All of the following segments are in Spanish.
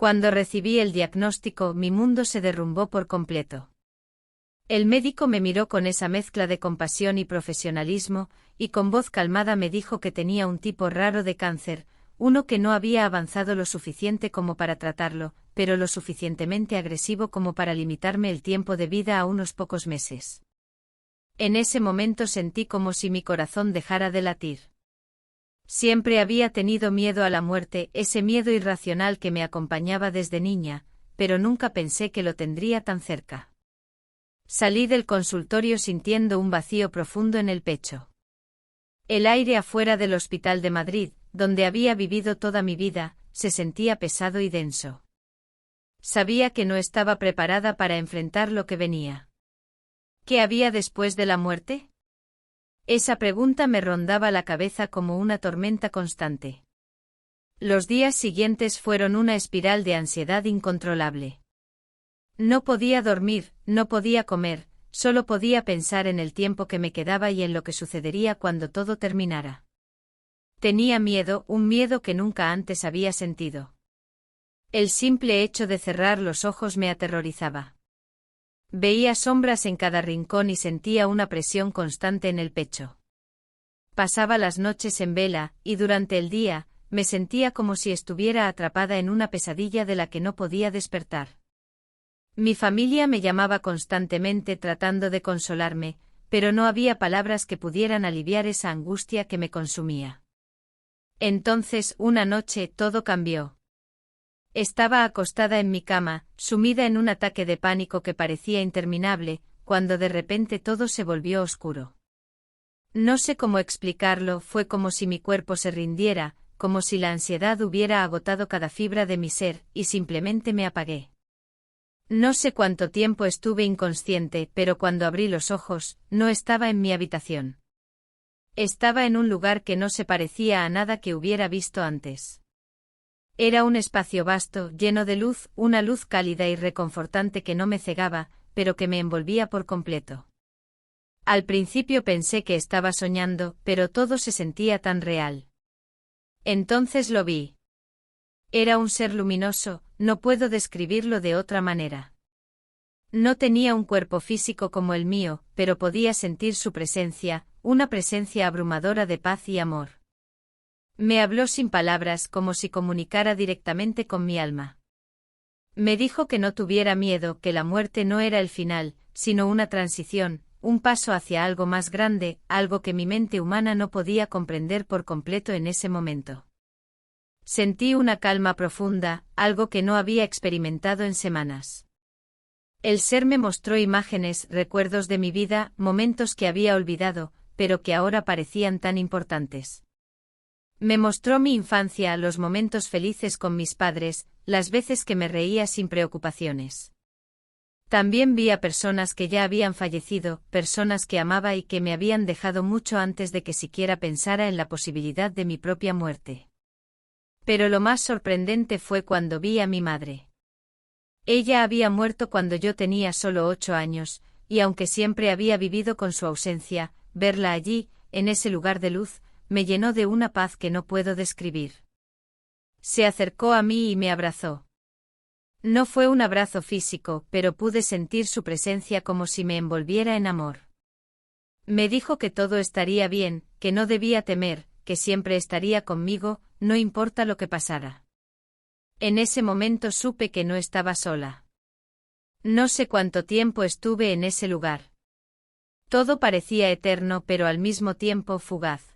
Cuando recibí el diagnóstico, mi mundo se derrumbó por completo. El médico me miró con esa mezcla de compasión y profesionalismo, y con voz calmada me dijo que tenía un tipo raro de cáncer, uno que no había avanzado lo suficiente como para tratarlo, pero lo suficientemente agresivo como para limitarme el tiempo de vida a unos pocos meses. En ese momento sentí como si mi corazón dejara de latir. Siempre había tenido miedo a la muerte, ese miedo irracional que me acompañaba desde niña, pero nunca pensé que lo tendría tan cerca. Salí del consultorio sintiendo un vacío profundo en el pecho. El aire afuera del Hospital de Madrid, donde había vivido toda mi vida, se sentía pesado y denso. Sabía que no estaba preparada para enfrentar lo que venía. ¿Qué había después de la muerte? Esa pregunta me rondaba la cabeza como una tormenta constante. Los días siguientes fueron una espiral de ansiedad incontrolable. No podía dormir, no podía comer, solo podía pensar en el tiempo que me quedaba y en lo que sucedería cuando todo terminara. Tenía miedo, un miedo que nunca antes había sentido. El simple hecho de cerrar los ojos me aterrorizaba. Veía sombras en cada rincón y sentía una presión constante en el pecho. Pasaba las noches en vela, y durante el día, me sentía como si estuviera atrapada en una pesadilla de la que no podía despertar. Mi familia me llamaba constantemente tratando de consolarme, pero no había palabras que pudieran aliviar esa angustia que me consumía. Entonces, una noche, todo cambió. Estaba acostada en mi cama, sumida en un ataque de pánico que parecía interminable, cuando de repente todo se volvió oscuro. No sé cómo explicarlo, fue como si mi cuerpo se rindiera, como si la ansiedad hubiera agotado cada fibra de mi ser, y simplemente me apagué. No sé cuánto tiempo estuve inconsciente, pero cuando abrí los ojos, no estaba en mi habitación. Estaba en un lugar que no se parecía a nada que hubiera visto antes. Era un espacio vasto, lleno de luz, una luz cálida y reconfortante que no me cegaba, pero que me envolvía por completo. Al principio pensé que estaba soñando, pero todo se sentía tan real. Entonces lo vi. Era un ser luminoso, no puedo describirlo de otra manera. No tenía un cuerpo físico como el mío, pero podía sentir su presencia, una presencia abrumadora de paz y amor. Me habló sin palabras, como si comunicara directamente con mi alma. Me dijo que no tuviera miedo, que la muerte no era el final, sino una transición, un paso hacia algo más grande, algo que mi mente humana no podía comprender por completo en ese momento. Sentí una calma profunda, algo que no había experimentado en semanas. El ser me mostró imágenes, recuerdos de mi vida, momentos que había olvidado, pero que ahora parecían tan importantes. Me mostró mi infancia, los momentos felices con mis padres, las veces que me reía sin preocupaciones. También vi a personas que ya habían fallecido, personas que amaba y que me habían dejado mucho antes de que siquiera pensara en la posibilidad de mi propia muerte. Pero lo más sorprendente fue cuando vi a mi madre. Ella había muerto cuando yo tenía solo 8 años, y aunque siempre había vivido con su ausencia, verla allí, en ese lugar de luz, me llenó de una paz que no puedo describir. Se acercó a mí y me abrazó. No fue un abrazo físico, pero pude sentir su presencia como si me envolviera en amor. Me dijo que todo estaría bien, que no debía temer, que siempre estaría conmigo, no importa lo que pasara. En ese momento supe que no estaba sola. No sé cuánto tiempo estuve en ese lugar. Todo parecía eterno, pero al mismo tiempo fugaz.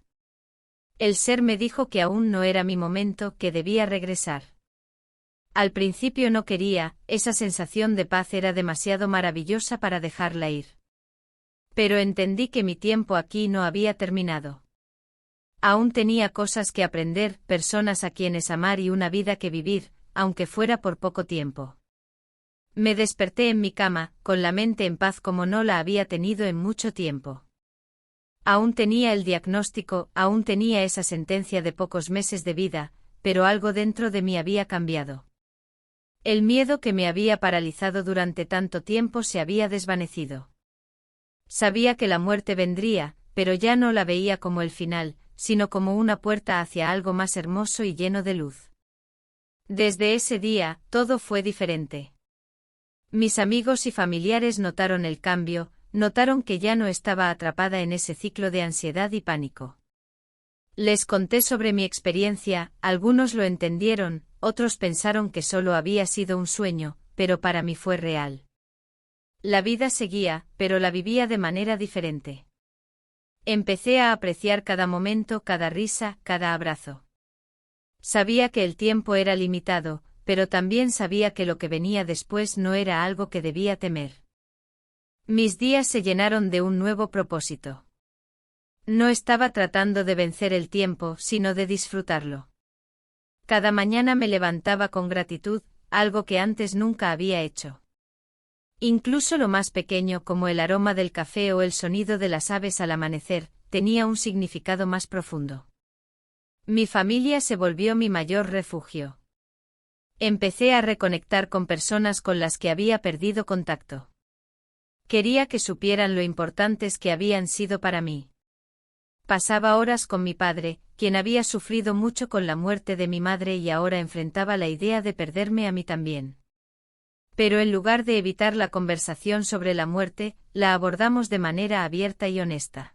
El ser me dijo que aún no era mi momento, que debía regresar. Al principio no quería, esa sensación de paz era demasiado maravillosa para dejarla ir. Pero entendí que mi tiempo aquí no había terminado. Aún tenía cosas que aprender, personas a quienes amar y una vida que vivir, aunque fuera por poco tiempo. Me desperté en mi cama, con la mente en paz como no la había tenido en mucho tiempo. Aún tenía el diagnóstico, aún tenía esa sentencia de pocos meses de vida, pero algo dentro de mí había cambiado. El miedo que me había paralizado durante tanto tiempo se había desvanecido. Sabía que la muerte vendría, pero ya no la veía como el final, sino como una puerta hacia algo más hermoso y lleno de luz. Desde ese día, todo fue diferente. Mis amigos y familiares notaron el cambio, notaron que ya no estaba atrapada en ese ciclo de ansiedad y pánico. Les conté sobre mi experiencia, algunos lo entendieron, otros pensaron que solo había sido un sueño, pero para mí fue real. La vida seguía, pero la vivía de manera diferente. Empecé a apreciar cada momento, cada risa, cada abrazo. Sabía que el tiempo era limitado, pero también sabía que lo que venía después no era algo que debía temer. Mis días se llenaron de un nuevo propósito. No estaba tratando de vencer el tiempo, sino de disfrutarlo. Cada mañana me levantaba con gratitud, algo que antes nunca había hecho. Incluso lo más pequeño como el aroma del café o el sonido de las aves al amanecer, tenía un significado más profundo. Mi familia se volvió mi mayor refugio. Empecé a reconectar con personas con las que había perdido contacto. Quería que supieran lo importantes que habían sido para mí. Pasaba horas con mi padre, quien había sufrido mucho con la muerte de mi madre y ahora enfrentaba la idea de perderme a mí también. Pero en lugar de evitar la conversación sobre la muerte, la abordamos de manera abierta y honesta.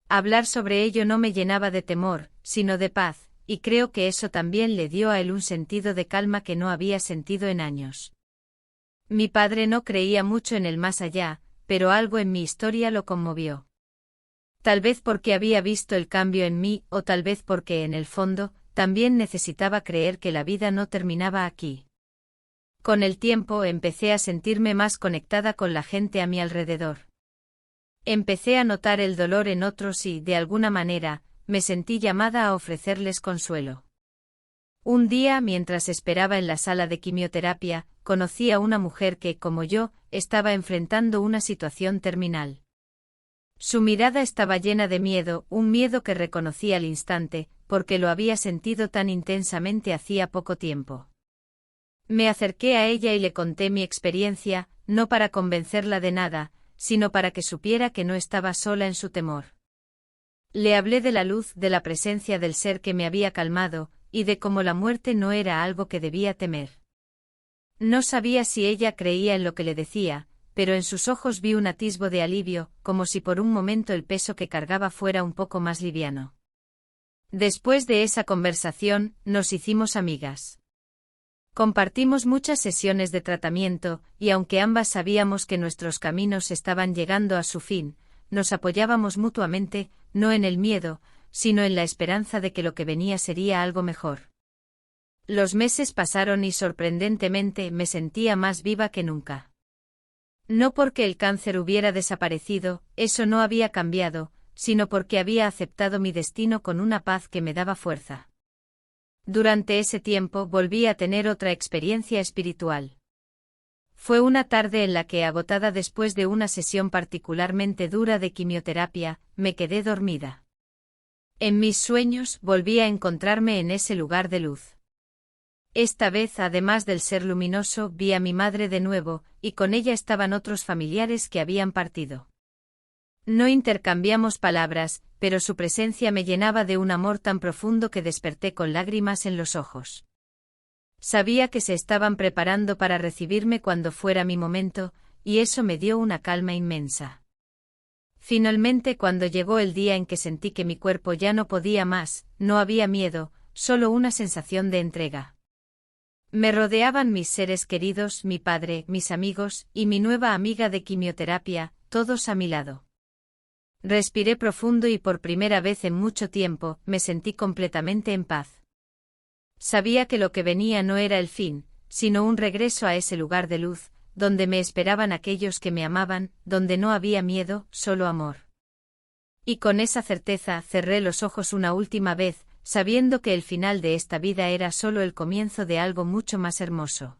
Hablar sobre ello no me llenaba de temor, sino de paz, y creo que eso también le dio a él un sentido de calma que no había sentido en años. Mi padre no creía mucho en el más allá, pero algo en mi historia lo conmovió. Tal vez porque había visto el cambio en mí, o tal vez porque en el fondo, también necesitaba creer que la vida no terminaba aquí. Con el tiempo empecé a sentirme más conectada con la gente a mi alrededor. Empecé a notar el dolor en otros y, de alguna manera, me sentí llamada a ofrecerles consuelo. Un día, mientras esperaba en la sala de quimioterapia, conocí a una mujer que, como yo, estaba enfrentando una situación terminal. Su mirada estaba llena de miedo, un miedo que reconocí al instante, porque lo había sentido tan intensamente hacía poco tiempo. Me acerqué a ella y le conté mi experiencia, no para convencerla de nada, sino para que supiera que no estaba sola en su temor. Le hablé de la luz, de la presencia del ser que me había calmado, y de cómo la muerte no era algo que debía temer. No sabía si ella creía en lo que le decía, pero en sus ojos vi un atisbo de alivio, como si por un momento el peso que cargaba fuera un poco más liviano. Después de esa conversación, nos hicimos amigas. Compartimos muchas sesiones de tratamiento, y aunque ambas sabíamos que nuestros caminos estaban llegando a su fin, nos apoyábamos mutuamente, no en el miedo, sino en la esperanza de que lo que venía sería algo mejor. Los meses pasaron y sorprendentemente me sentía más viva que nunca. No porque el cáncer hubiera desaparecido, eso no había cambiado, sino porque había aceptado mi destino con una paz que me daba fuerza. Durante ese tiempo volví a tener otra experiencia espiritual. Fue una tarde en la que, agotada después de una sesión particularmente dura de quimioterapia, me quedé dormida. En mis sueños volví a encontrarme en ese lugar de luz. Esta vez, además del ser luminoso, vi a mi madre de nuevo, y con ella estaban otros familiares que habían partido. No intercambiamos palabras, pero su presencia me llenaba de un amor tan profundo que desperté con lágrimas en los ojos. Sabía que se estaban preparando para recibirme cuando fuera mi momento, y eso me dio una calma inmensa. Finalmente, cuando llegó el día en que sentí que mi cuerpo ya no podía más, no había miedo, solo una sensación de entrega. Me rodeaban mis seres queridos, mi padre, mis amigos, y mi nueva amiga de quimioterapia, todos a mi lado. Respiré profundo y por primera vez en mucho tiempo, me sentí completamente en paz. Sabía que lo que venía no era el fin, sino un regreso a ese lugar de luz, donde me esperaban aquellos que me amaban, donde no había miedo, solo amor. Y con esa certeza cerré los ojos una última vez, sabiendo que el final de esta vida era solo el comienzo de algo mucho más hermoso.